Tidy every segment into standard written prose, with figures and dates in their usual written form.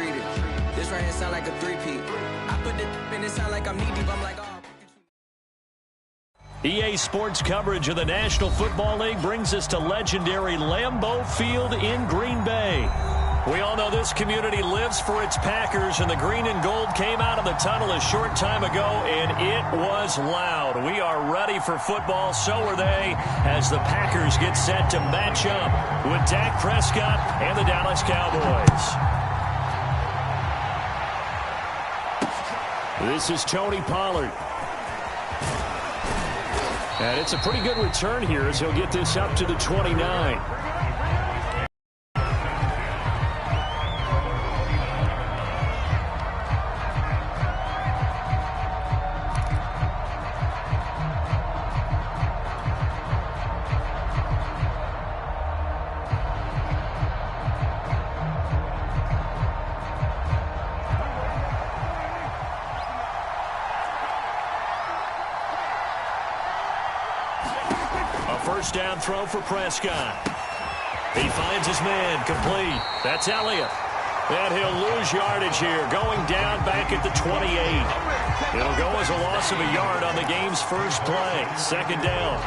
treated. This right here sound like a three-peat. I put the in it sound like I'm knee-deep. I'm like, oh. EA Sports coverage of the National Football League brings us to legendary Lambeau Field in Green Bay. We all know this community lives for its Packers, and the green and gold came out of the tunnel a short time ago, and it was loud. We are ready for football, so are they, as the Packers get set to match up with Dak Prescott and the Dallas Cowboys. This is Tony Pollard. And it's a pretty good return here as he'll get this up to the 29. First down throw for Prescott. He finds his man complete. That's Elliott. And he'll lose yardage here, going down back at the 28. It'll go as a loss of a yard on the game's first play. Second down.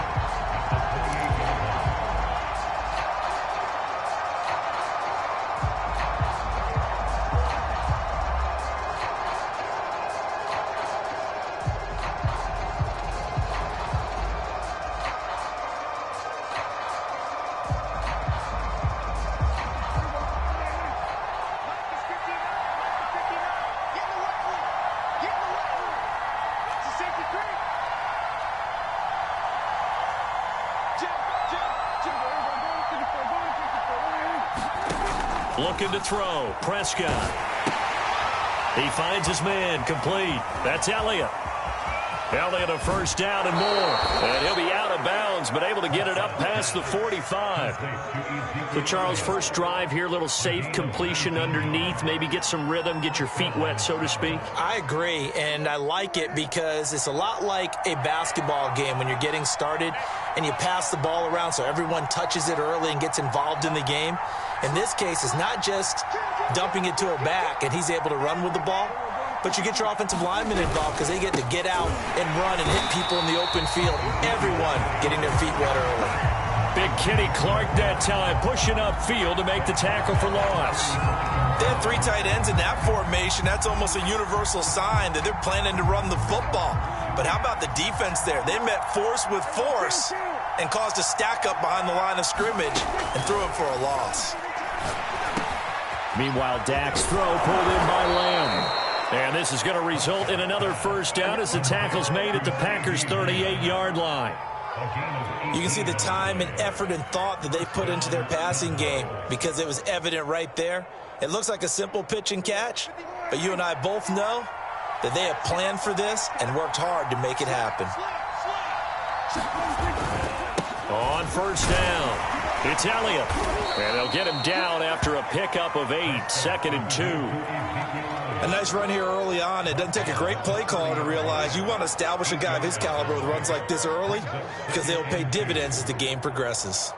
Looking to throw. Prescott. He finds his man complete. That's Elliott. Elliott a first down and more. And he'll be out of bounds, but able to get it up past the 45. So, Charles, first drive here, little safe completion underneath. Maybe get some rhythm, get your feet wet, so to speak. I agree, and I like it because it's a lot like a basketball game when you're getting started and you pass the ball around so everyone touches it early and gets involved in the game. In this case, it's not just dumping it to a back and he's able to run with the ball, but you get your offensive linemen involved because they get to get out and run and hit people in the open field. Everyone getting their feet wet early. Big Kenny Clark that time, pushing upfield to make the tackle for loss. They have three tight ends in that formation. That's almost a universal sign that they're planning to run the football. But how about the defense there? They met force with force and caused a stack up behind the line of scrimmage and threw it for a loss. Meanwhile, Dak's throw pulled in by Lamb. And this is going to result in another first down as the tackle's made at the Packers' 38-yard line. You can see the time and effort and thought that they put into their passing game because it was evident right there. It looks like a simple pitch and catch, but you and I both know that they have planned for this and worked hard to make it happen. On first down, it's Elliott. And they'll get him down after a pickup of 8, 2nd and 2. A nice run here early on. It doesn't take a great play caller to realize you want to establish a guy of his caliber with runs like this early because they'll pay dividends as the game progresses.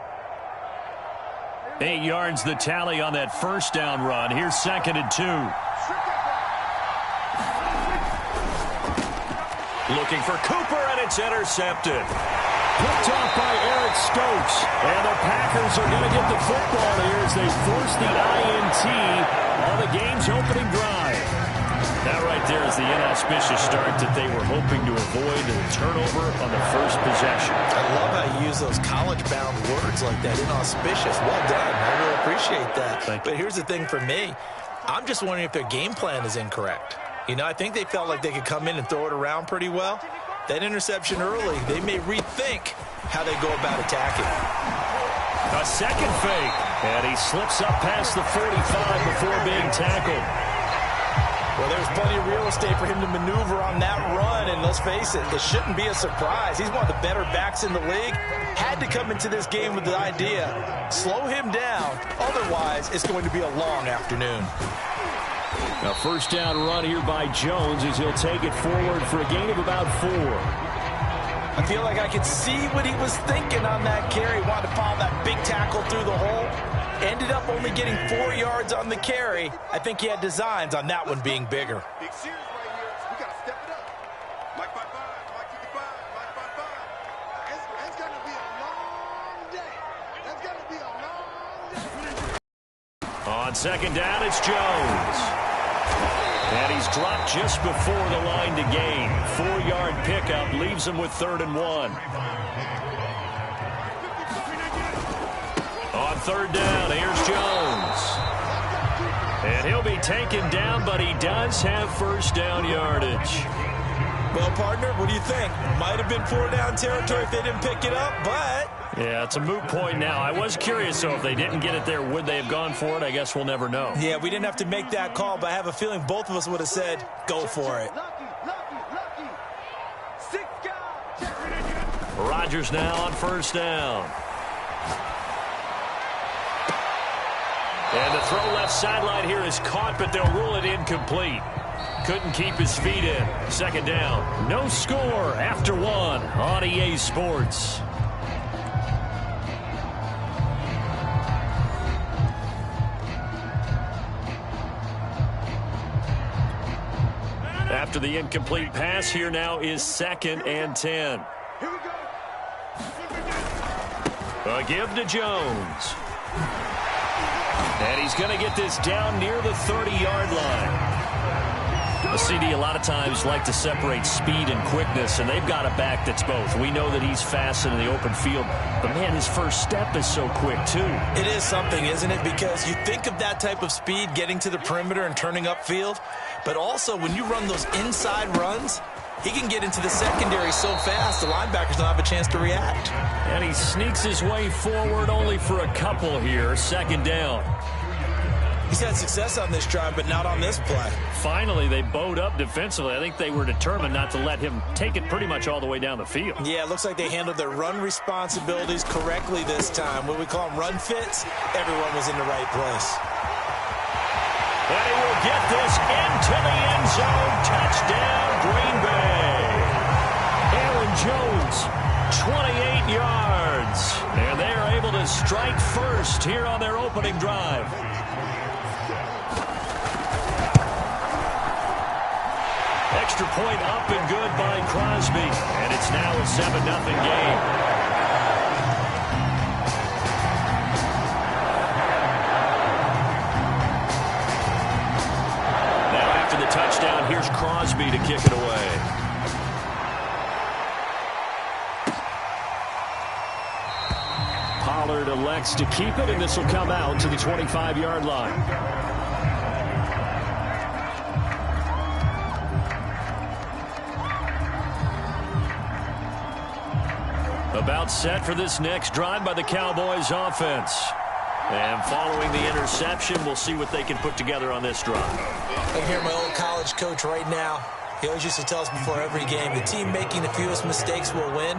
8 yards the tally on that first down run. Here's 2nd and 2. Looking for Cooper, and it's intercepted. Picked off by Eric Stokes. And the Packers are going to get the football here as they force the INT on the game's opening drive. That right there is the inauspicious start that they were hoping to avoid, the turnover on the first possession. I love how you use those college-bound words like that, inauspicious. Well done. I really appreciate that. But here's the thing for me. I'm just wondering if their game plan is incorrect. You know, I think they felt like they could come in and throw it around pretty well. That interception early, they may rethink how they go about attacking. A second fake, and he slips up past the 45 before being tackled. Well, there's plenty of real estate for him to maneuver on that run, and let's face it, this shouldn't be a surprise. He's one of the better backs in the league. Had to come into this game with the idea, slow him down, otherwise it's going to be a long afternoon. A first down run here by Jones as he'll take it forward for a gain of about 4. I feel like I could see what he was thinking on that carry. Wanted to follow that big tackle through the hole. Ended up only getting 4 yards on the carry. I think he had designs on that one being bigger. Big series right here. We got to step it up. Mike 5-5, Mike 55, Mike 5-5. It's going to be a long day. That's going to be a long day. On second down, it's Jones. And he's dropped just before the line to gain. 4-yard pickup leaves him with 3rd and 1. On 3rd down, here's Jones. And he'll be taken down, but he does have 1st down yardage. Well, partner, what do you think? Might have been 4-down territory if they didn't pick it up, but... Yeah, it's a moot point now. I was curious, so if they didn't get it there, would they have gone for it? I guess we'll never know. Yeah, we didn't have to make that call, but I have a feeling both of us would have said, go for it. Rodgers now on 1st down. And the throw left sideline here is caught, but they'll rule it incomplete. Couldn't keep his feet in. 2nd down. No score after 1 on EA Sports. After the incomplete pass, here now is 2nd and 10. A give to Jones. And he's going to get this down near the 30-yard line. The CD a lot of times like to separate speed and quickness, and they've got a back that's both. We know that he's fast in the open field, but, man, his first step is so quick, too. It is something, isn't it? Because you think of that type of speed getting to the perimeter and turning upfield, but also when you run those inside runs, he can get into the secondary so fast the linebackers don't have a chance to react. And he sneaks his way forward only for a couple here. 2nd down. He's had success on this drive, but not on this play. Finally, they bowed up defensively. I think they were determined not to let him take it pretty much all the way down the field. Yeah, it looks like they handled their run responsibilities correctly this time. What we call them run fits, everyone was in the right place. And he will get this into the end zone. Touchdown, Green Bay. Aaron Jones, 28 yards. And they are able to strike first here on their opening drive. Extra point up and good by Crosby. And it's now a 7-0 game. Now after the touchdown, here's Crosby to kick it away. Pollard elects to keep it, and this will come out to the 25-yard line. About set for this next drive by the Cowboys offense. And following the interception, we'll see what they can put together on this drive. I can hear my old college coach right now. He always used to tell us before every game, the team making the fewest mistakes will win.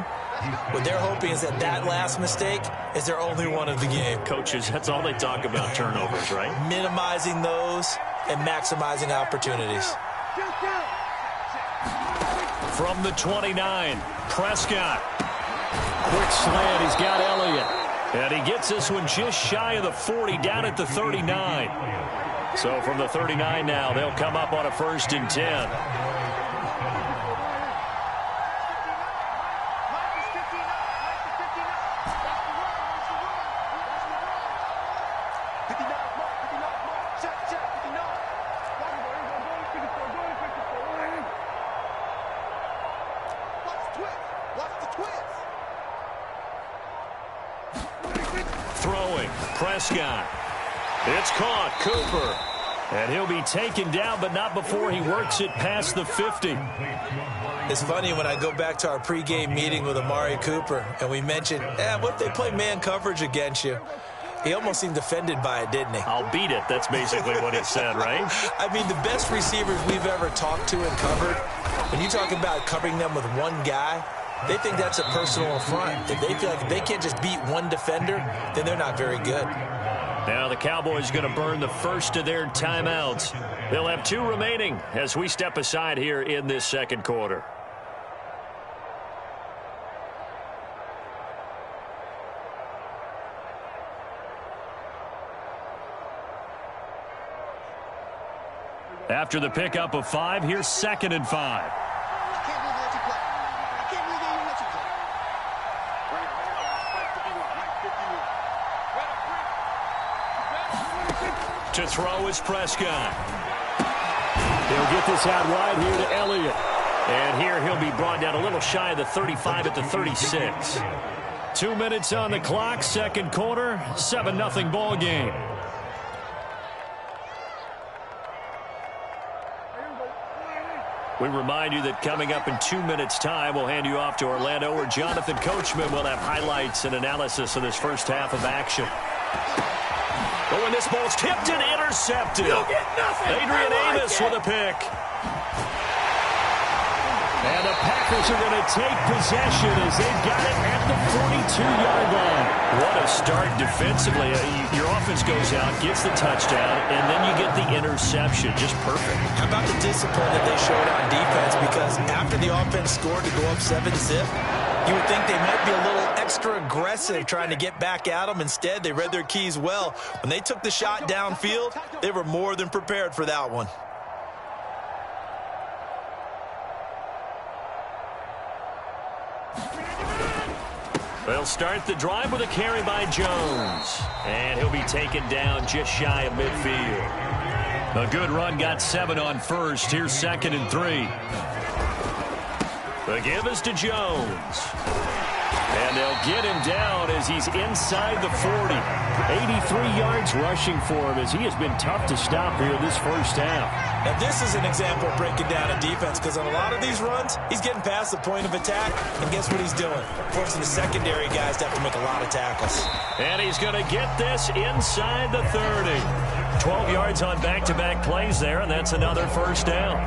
What they're hoping is that that last mistake is their only one of the game. Coaches, that's all they talk about, turnovers, right? Minimizing those and maximizing opportunities. From the 29, Prescott. Quick slant, he's got Elliott. And he gets this one just shy of the 40, down at the 39. So from the 39 now, they'll come up on a 1st and 10. Throwing, Prescott. It's caught, Cooper. And he'll be taken down, but not before he works it past the 50. It's funny when I go back to our pregame meeting with Amari Cooper, and we mentioned, what if they play man coverage against you? He almost seemed offended by it, didn't he? I'll beat it. That's basically what he said, right? I mean, the best receivers we've ever talked to and covered, when you talk about covering them with one guy, they think that's a personal affront. If they feel like they can't just beat one defender, then they're not very good. Now the Cowboys going to burn the first of their timeouts. They'll have 2 remaining as we step aside here in this second quarter. After the pickup of 5, here's 2nd and 5. To throw is Prescott. He'll get this out wide here to Elliott. And here he'll be brought down a little shy of the 35 at the 36. 2 minutes on the clock, second quarter, 7-0 ball game. We remind you that coming up in 2 minutes' time, we'll hand you off to Orlando, where Jonathan Coachman will have highlights and analysis of this first half of action. But when this ball's tipped and intercepted, Adrian Amos with a pick. And the Packers are going to take possession as they've got it at the 42-yard line. What a start defensively. Your offense goes out, gets the touchdown, and then you get the interception. Just perfect. How about the discipline that they showed on defense? Because after the offense scored to go up 7-zip, you would think they might be a little extra aggressive trying to get back at them. Instead, they read their keys well. When they took the shot downfield, they were more than prepared for that one. They'll start the drive with a carry by Jones. And he'll be taken down just shy of midfield. A good run, got 7 on first. Here's 2nd and 3. The give is to Jones. And they'll get him down as he's inside the 40. 83 yards rushing for him as he has been tough to stop here this first half. Now, this is an example of breaking down a defense, because on a lot of these runs, he's getting past the point of attack, and guess what he's doing? Forcing the secondary guys to have to make a lot of tackles. And he's going to get this inside the 30. 12 yards on back-to-back plays there, and that's another first down.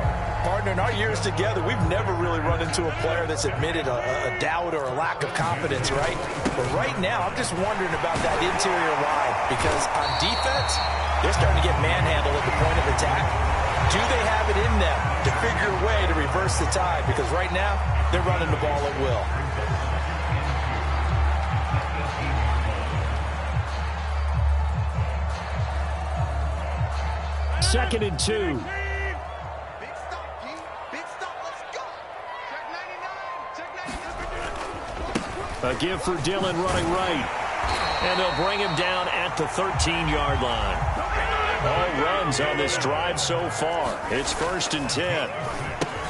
Partner, in our years together, we've never really run into a player that's admitted a doubt or a lack of confidence, right? But right now, I'm just wondering about that interior line, because on defense, they're starting to get manhandled at the point of attack. Do they have it in them to figure a way to reverse the tide? Because right now, they're running the ball at will. Second and 2. Big stop, G. Big stop. Let's go. Check 99. Check 99. A give for Dillon running right. And they'll bring him down at the 13-yard line. All runs on this drive so far. It's 1st and 10.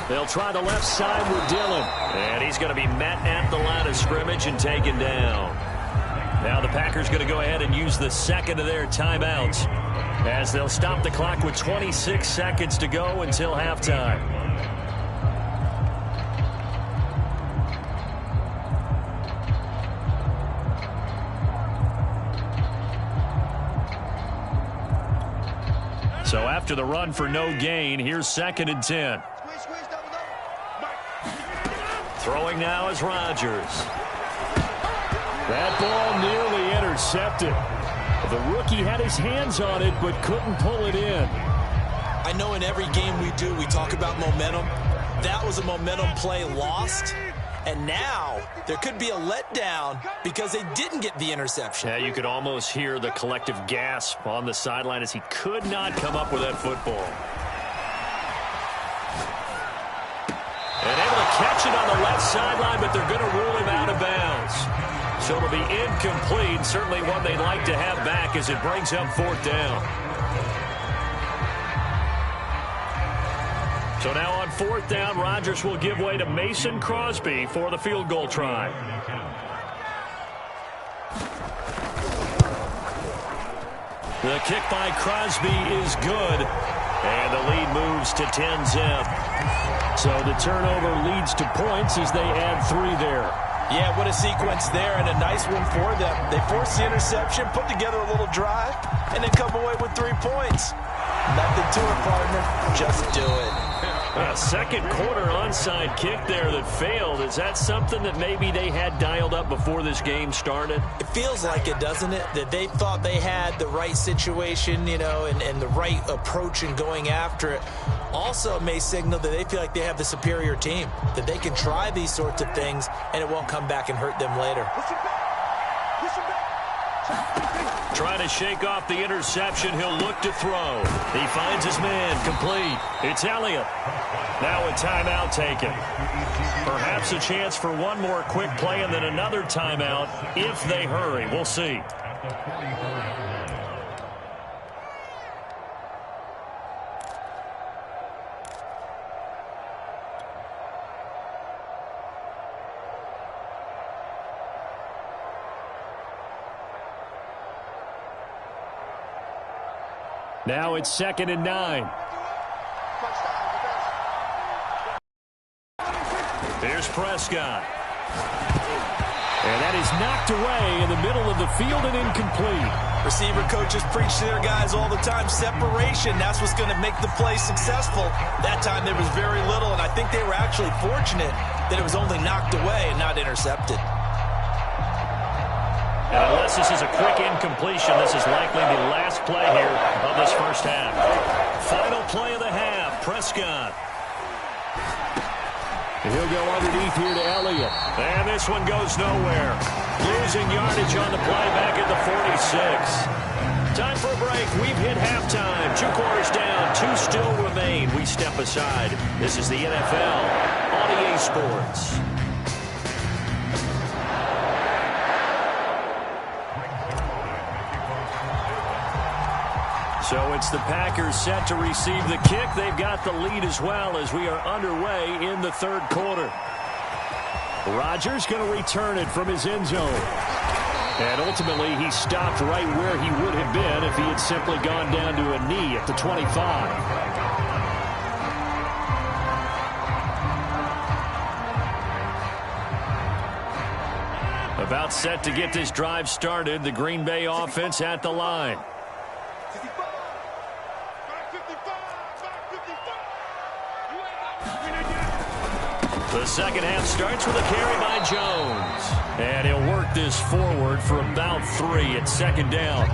They'll try the left side with Dillon. And he's going to be met at the line of scrimmage and taken down. Now the Packers going to go ahead and use the second of their timeouts, as they'll stop the clock with 26 seconds to go until halftime. So after the run for no gain, here's 2nd and 10. Throwing now is Rodgers. That ball nearly intercepted. The rookie had his hands on it but couldn't pull it in. I know in every game we do, we talk about momentum. That was a momentum play lost. And now there could be a letdown because they didn't get the interception. Yeah, you could almost hear the collective gasp on the sideline as he could not come up with that football. And able to catch it on the left sideline, but they're going to rule him out of bounds. So it'll be incomplete, certainly one they'd like to have back as it brings up 4th down. So now on 4th down, Rodgers will give way to Mason Crosby for the field goal try. The kick by Crosby is good, and the lead moves to 10-zip. So the turnover leads to points as they add 3 there. Yeah, what a sequence there, and a nice one for them. They force the interception, put together a little drive, and then come away with 3 points. Nothing to it, partner. Just do it. A second quarter onside kick there that failed. Is that something that maybe they had dialed up before this game started? It feels like it, doesn't it? That they thought they had the right situation, you know, and the right approach in going after it. Also, it may signal that they feel like they have the superior team, that they can try these sorts of things, and it won't come back and hurt them later. Trying to shake off the interception. He'll look to throw. He finds his man. Complete. It's Elliott. Now a timeout taken. Perhaps a chance for one more quick play and then another timeout if they hurry. We'll see. Now it's 2nd and 9. Here's Prescott. And that is knocked away in the middle of the field and incomplete. Receiver coaches preach to their guys all the time. Separation, that's what's going to make the play successful. That time there was very little, and I think they were actually fortunate that it was only knocked away and not intercepted. And unless this is a quick incompletion, this is likely the last play here of this first half. Final play of the half, Prescott. He'll go underneath here to Elliott. And this one goes nowhere. Losing yardage on the play back at the 46. Time for a break. We've hit halftime. 2 quarters down. 2 still remain. We step aside. This is the NFL on EA Sports. So it's the Packers set to receive the kick. They've got the lead as well as we are underway in the 3rd quarter. Rodgers going to return it from his end zone. And ultimately, he stopped right where he would have been if he had simply gone down to a knee at the 25. About set to get this drive started. The Green Bay offense at the line. The second half starts with a carry by Jones. And he'll work this forward for about 3 at 2nd down.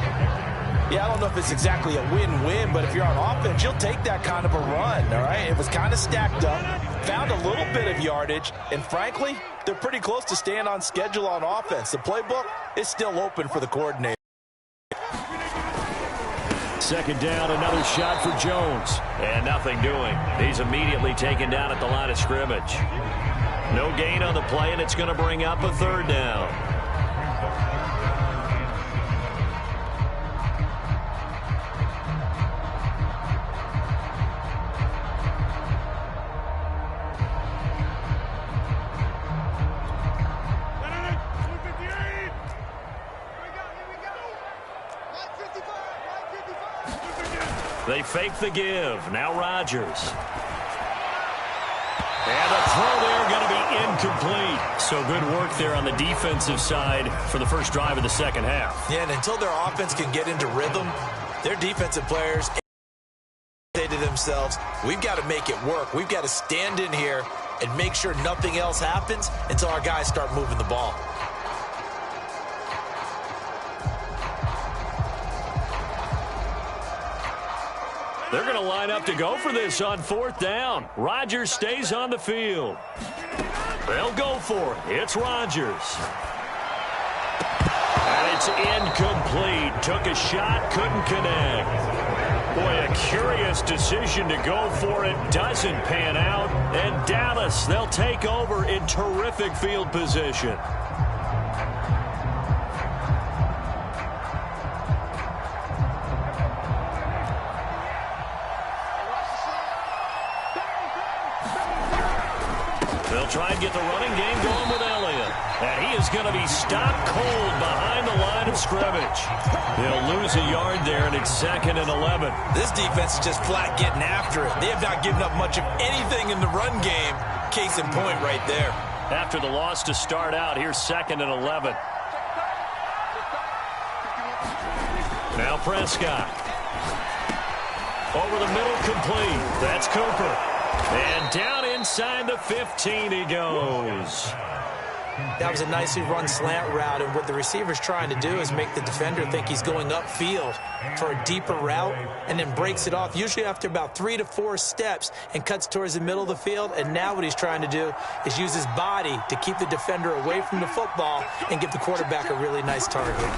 Yeah, I don't know if it's exactly a win-win, but if you're on offense, you'll take that kind of a run, all right? It was kind of stacked up, found a little bit of yardage, and frankly, they're pretty close to staying on schedule on offense. The playbook is still open for the coordinator. 2nd down, another shot for Jones. And nothing doing. He's immediately taken down at the line of scrimmage. No gain on the play, and it's going to bring up a 3rd down. They fake the give. Now Rodgers. And the throw there going to be incomplete. So good work there on the defensive side for the first drive of the 2nd half. Yeah, and until their offense can get into rhythm, their defensive players say to themselves, we've got to make it work. We've got to stand in here and make sure nothing else happens until our guys start moving the ball. They're going to line up to go for this on 4th down. Rodgers stays on the field. They'll go for it. It's Rodgers. And it's incomplete. Took a shot, couldn't connect. Boy, a curious decision to go for it. Doesn't pan out. And Dallas, they'll take over in terrific field position. They'll try and get the running game going with Elliott. And he is going to be stopped cold behind the line of scrimmage. They'll lose a yard there, and it's 2nd and 11. This defense is just flat getting after it. They have not given up much of anything in the run game. Case in point right there. After the loss to start out, here's 2nd and 11. Now Prescott. Over the middle, complete. That's Cooper. And down inside the 15 he goes. That was a nicely run slant route, and what the receiver's trying to do is make the defender think he's going upfield for a deeper route and then breaks it off, usually after about 3 to 4 steps, and cuts towards the middle of the field. And now what he's trying to do is use his body to keep the defender away from the football and give the quarterback a really nice target.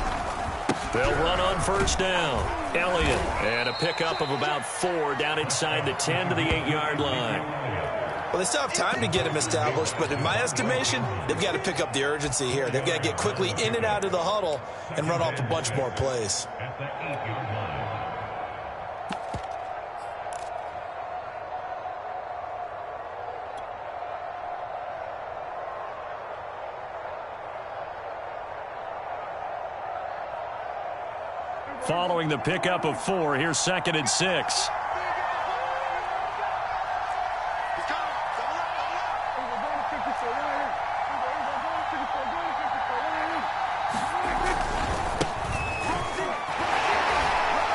They'll run on first down. Elliott, and a pickup of about 4 down inside the 10 to the 8-yard line. Well, they still have time to get him established, but in my estimation, they've got to pick up the urgency here. They've got to get quickly in and out of the huddle and run off a bunch more plays. Following the pickup of 4, here's 2nd and 6.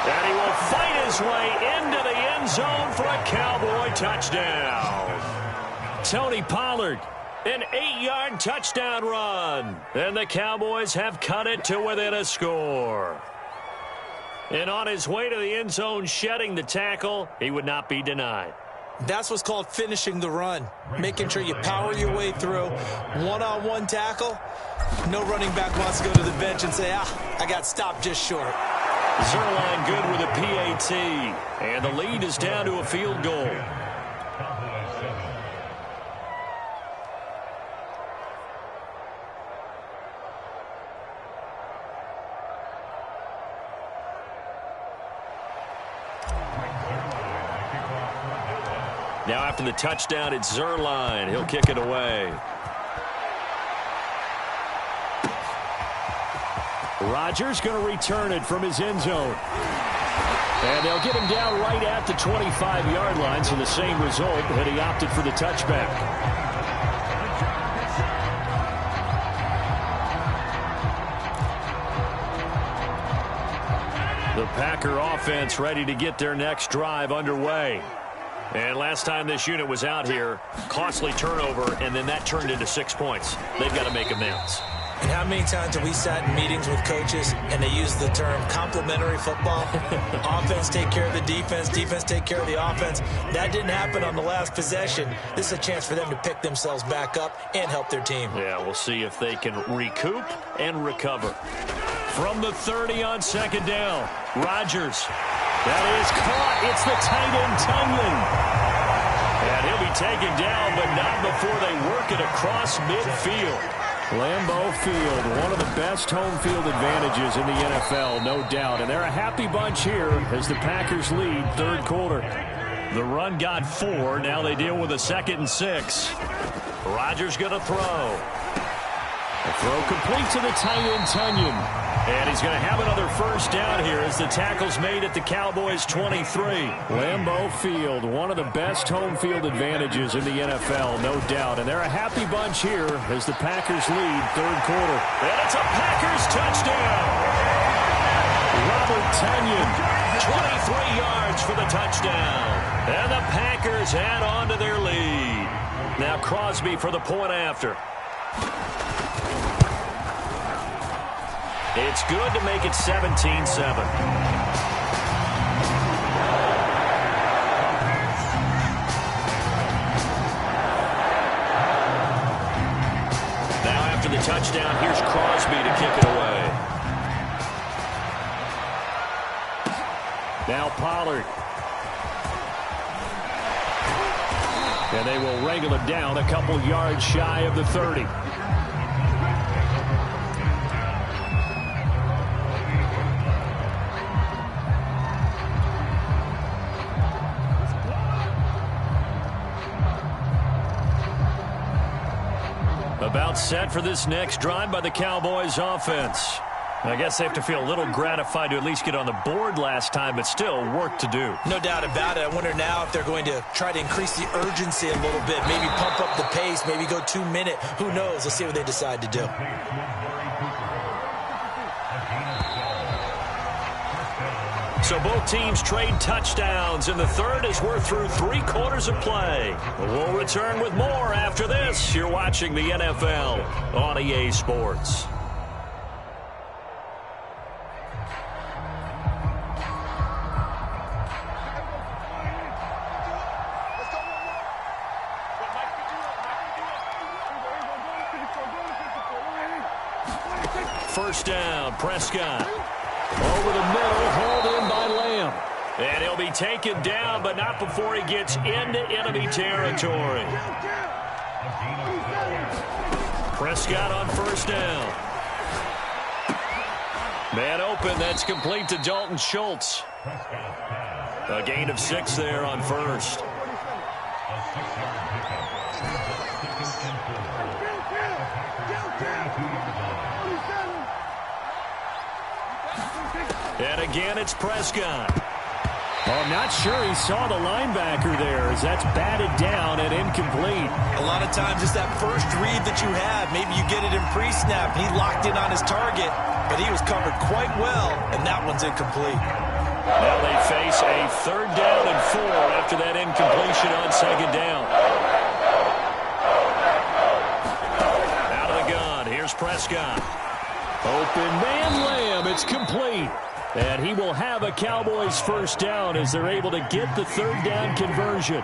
And he will fight his way into the end zone for a Cowboy touchdown. Tony Pollard, an 8-yard touchdown run. And the Cowboys have cut it to within a score. And on his way to the end zone, shedding the tackle, he would not be denied. That's what's called finishing the run. Making sure you power your way through. One-on-one tackle. No running back wants to go to the bench and say, I got stopped just short. Zuerlein good with a PAT. And the lead is down to a field goal. Now after the touchdown, it's Zuerlein. He'll kick it away. Rodgers going to return it from his end zone. And they'll get him down right at the 25-yard line, so the same result, but he opted for the touchback. The Packer offense ready to get their next drive underway. And last time this unit was out here, costly turnover, and then that turned into 6 points. They've got to make amends. And how many times have we sat in meetings with coaches and they use the term complementary football? Offense take care of the defense, defense take care of the offense. That didn't happen on the last possession. This is a chance for them to pick themselves back up and help their team. Yeah, we'll see if they can recoup and recover. From the 30 on 2nd down, Rodgers. That is caught. It's the tight end, Tunyon. And he'll be taken down, but not before they work it across midfield. Lambeau Field, one of the best home field advantages in the NFL, no doubt. And they're a happy bunch here as the Packers lead 3rd quarter. The run got 4. Now they deal with a 2nd and 6. Rodgers going to throw. A throw complete to the tight end, Tunyon. And he's going to have another first down here as the tackle's made at the Cowboys' 23. Lambeau Field, one of the best home field advantages in the NFL, no doubt. And they're a happy bunch here as the Packers lead 3rd quarter. And it's a Packers touchdown. Robert Tunyon, 23 yards for the touchdown. And the Packers add on to their lead. Now Crosby for the point after. It's good to make it 17-7. Now after the touchdown, here's Crosby to kick it away. Now Pollard. And they will wrangle it down a couple yards shy of the 30. About set for this next drive by the Cowboys offense. I guess they have to feel a little gratified to at least get on the board last time, but still work to do. No doubt about it. I wonder now if they're going to try to increase the urgency a little bit, maybe pump up the pace, maybe go 2-minute. Who knows? Let's see what they decide to do. So both teams trade touchdowns in the 3rd as we're through 3 quarters of play. We'll return with more after this. You're watching the NFL on EA Sports. First down, Prescott. Over the middle, hauled in by Lamb. And he'll be taken down, but not before he gets into enemy territory. Prescott on first down. Man open, that's complete to Dalton Schultz. A gain of 6 there on first. And again, it's Prescott. Well, I'm not sure he saw the linebacker there as that's batted down and incomplete. A lot of times it's that first read that you have. Maybe you get it in pre-snap. He locked in on his target, but he was covered quite well, and that one's incomplete. Now they face a 3rd down and 4 after that incompletion on 2nd down. Out of the gun, here's Prescott. Open man Lamb, it's complete. And he will have a Cowboys first down as they're able to get the 3rd down conversion.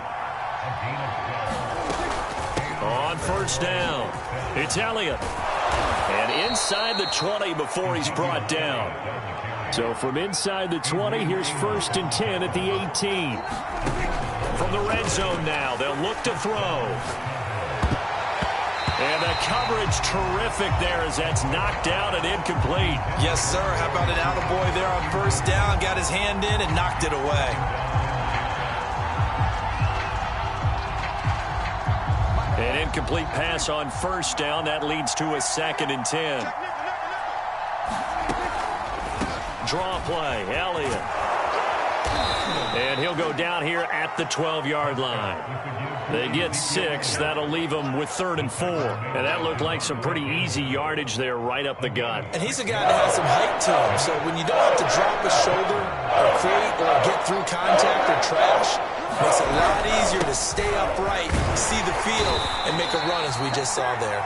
On first down, it's Elliott. And inside the 20 before he's brought down. So from inside the 20, here's 1st and 10 at the 18. From the red zone now, they'll look to throw. And the coverage terrific there as that's knocked down and incomplete. Yes, sir. How about an attaboy there on first down? Got his hand in and knocked it away. An incomplete pass on first down. That leads to a 2nd and 10. Draw play, Elliott. And he'll go down here at the 12-yard line. They get 6. That'll leave them with 3rd and 4. And that looked like some pretty easy yardage there right up the gut. And he's a guy that has some height to him. So when you don't have to drop a shoulder or create or get through contact or trash, it makes it a lot easier to stay upright, see the field, and make a run as we just saw there.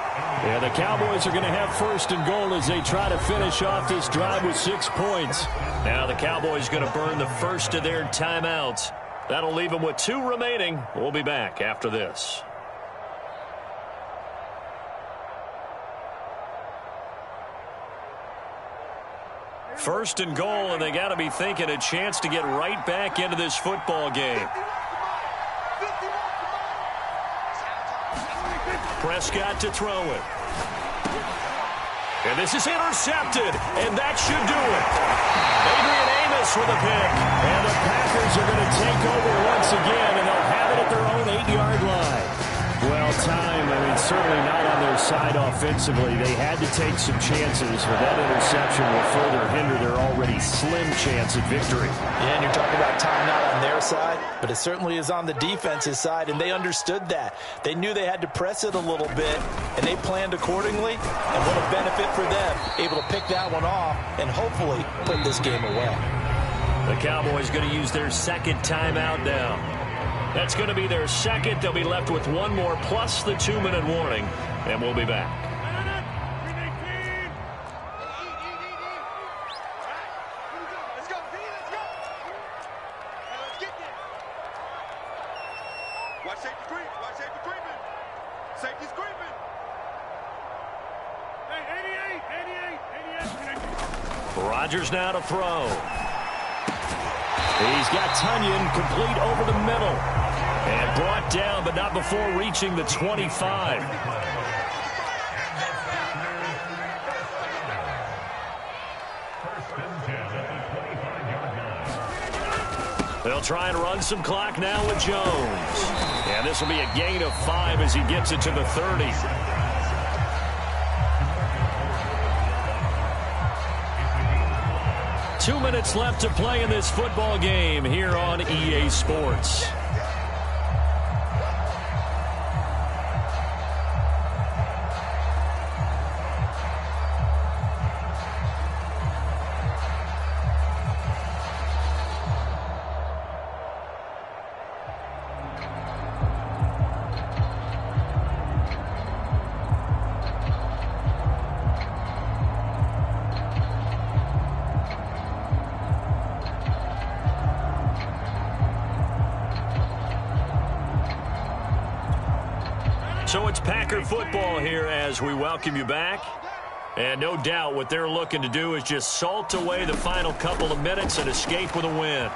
Yeah, the Cowboys are going to have 1st and goal as they try to finish off this drive with 6 points. Now the Cowboys going to burn the first of their timeouts. That'll leave them with 2 remaining. We'll be back after this. First and goal, and they got to be thinking a chance to get right back into this football game. Prescott to throw it. And this is intercepted, and that should do it. Adrian Amos with a pick. And the Packers are going to take over once again, and they'll have it at their own 8-yard line. Well, time, certainly not on their side offensively. They had to take some chances, but that interception will further hinder their already slim chance at victory. Yeah, and you're talking about time not on their side, but it certainly is on the defense's side, and they understood that. They knew they had to press it a little bit, and they planned accordingly, and what a benefit for them, able to pick that one off and hopefully put this game away. The Cowboys going to use their 2nd timeout now. That's going to be their 2nd. They'll be left with 1 more plus the 2-minute warning, and we'll be back. Let's go. Let's get there. Watch safety creep. Watch safety creeping. Safety's creeping. Hey, 88. Rodgers now to throw. He's got Tunyon complete over the middle. And brought down, but not before reaching the 25. They'll try and run some clock now with Jones. And this will be a gain of 5 as he gets it to the 30. Two minutes left to play in this football game here on EA Sports. So it's Packer football here as we welcome you back. And no doubt what they're looking to do is just salt away the final couple of minutes and escape with a win.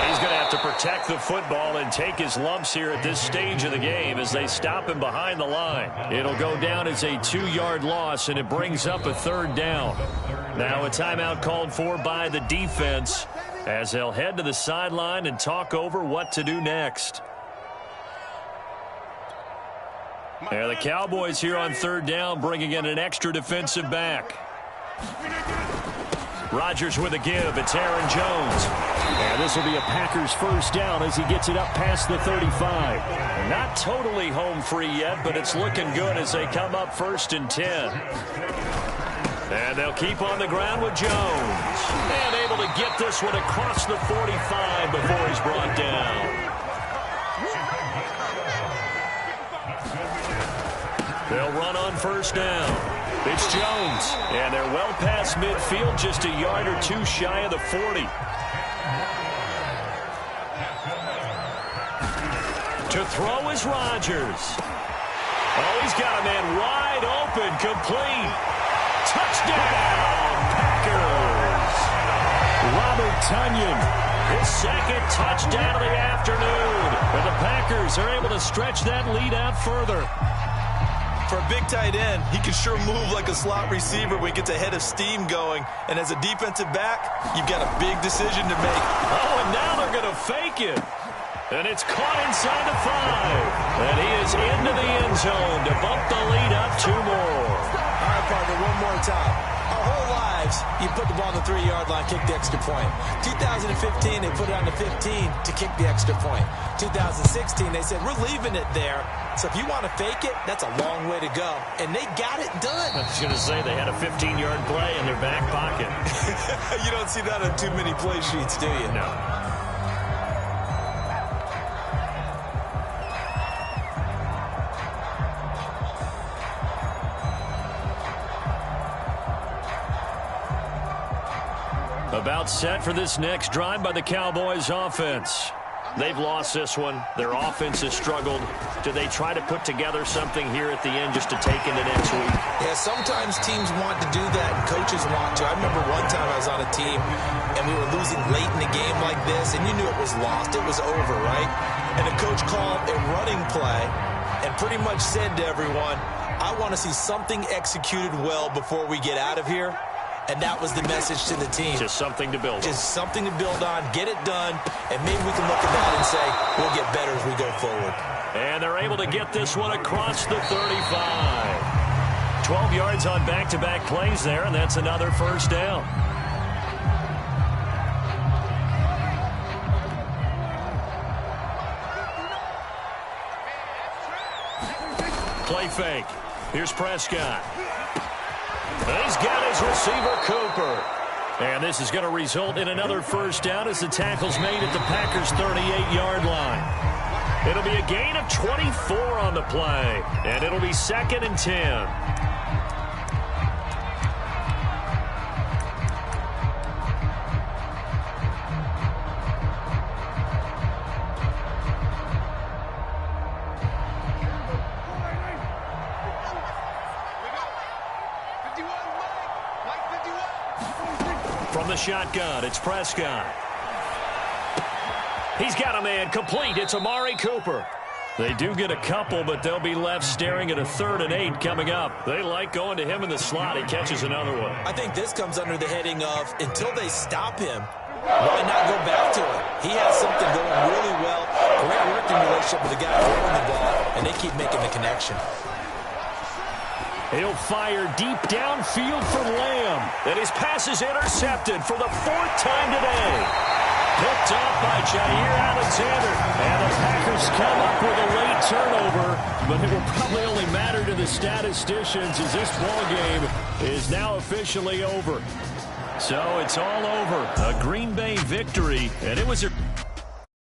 He's going to have to protect the football and take his lumps here at this stage of the game as they stop him behind the line. It'll go down as a 2-yard loss, and it brings up a 3rd down. Now a timeout called for by the defense as they'll head to the sideline and talk over what to do next. And the Cowboys here on 3rd down, bringing in an extra defensive back. Rodgers with a give. It's Aaron Jones. And this will be a Packers 1st down as he gets it up past the 35. Not totally home free yet, but it's looking good as they come up 1st and 10. And they'll keep on the ground with Jones. And able to get this one across the 45 before he's brought down. They'll run on 1st down. It's Jones. And they're well past midfield, just a yard or 2 shy of the 40. To throw is Rodgers. Oh, he's got a man wide open, complete. Touchdown, Packers. Robert Tonyan. His 2nd touchdown of the afternoon. And the Packers are able to stretch that lead out further. For a big tight end, he can sure move like a slot receiver when he gets a head of steam going. And as a defensive back, you've got a big decision to make. Oh, and now they're going to fake it. And it's caught inside the 5. And he is into the end zone to bump the lead up 2 more. All right, partner, one more time. Our whole lives, you put the ball on the 3-yard line, kick the extra point. 2015, they put it on the 15 to kick the extra point. 2016, they said, we're leaving it there. So if you want to fake it, that's a long way to go. And they got it done. I was going to say they had a 15-yard play in their back pocket. You don't see that on too many play sheets, do you? No. About set for this next drive by the Cowboys offense. They've lost this one. Their offense has struggled. Do they try to put together something here at the end just to take into next week? Yeah, sometimes teams want to do that and coaches want to. I remember one time I was on a team and we were losing late in the game like this and you knew it was lost. It was over, right? And the coach called a running play and pretty much said to everyone, I want to see something executed well before we get out of here. And that was the message to the team. Just something to build on. Just something to build on, get it done, and maybe we can look at that and say, we'll get better as we go forward. And they're able to get this one across the 35. 12 yards on back-to-back plays there, and that's another 1st down. Play fake. Here's Prescott. He's got his receiver, Cooper. And this is going to result in another 1st down as the tackle's made at the Packers' 38-yard line. It'll be a gain of 24 on the play, and it'll be 2nd and 10. From the shotgun, it's Prescott. He's got a man complete. It's Amari Cooper. They do get a couple, but they'll be left staring at a 3rd and 8 coming up. They like going to him in the slot. He catches another one. I think this comes under the heading of, until they stop him, why not go back to it? He has something going really well. Great working relationship with the guy throwing the ball, and they keep making the connection. He'll fire deep downfield for Lamb. And his pass is intercepted for the 4th time today. Picked off by Jair Alexander. And the Packers come up with a late turnover. But it will probably only matter to the statisticians as this ball game is now officially over. So it's all over. A Green Bay victory. And it was a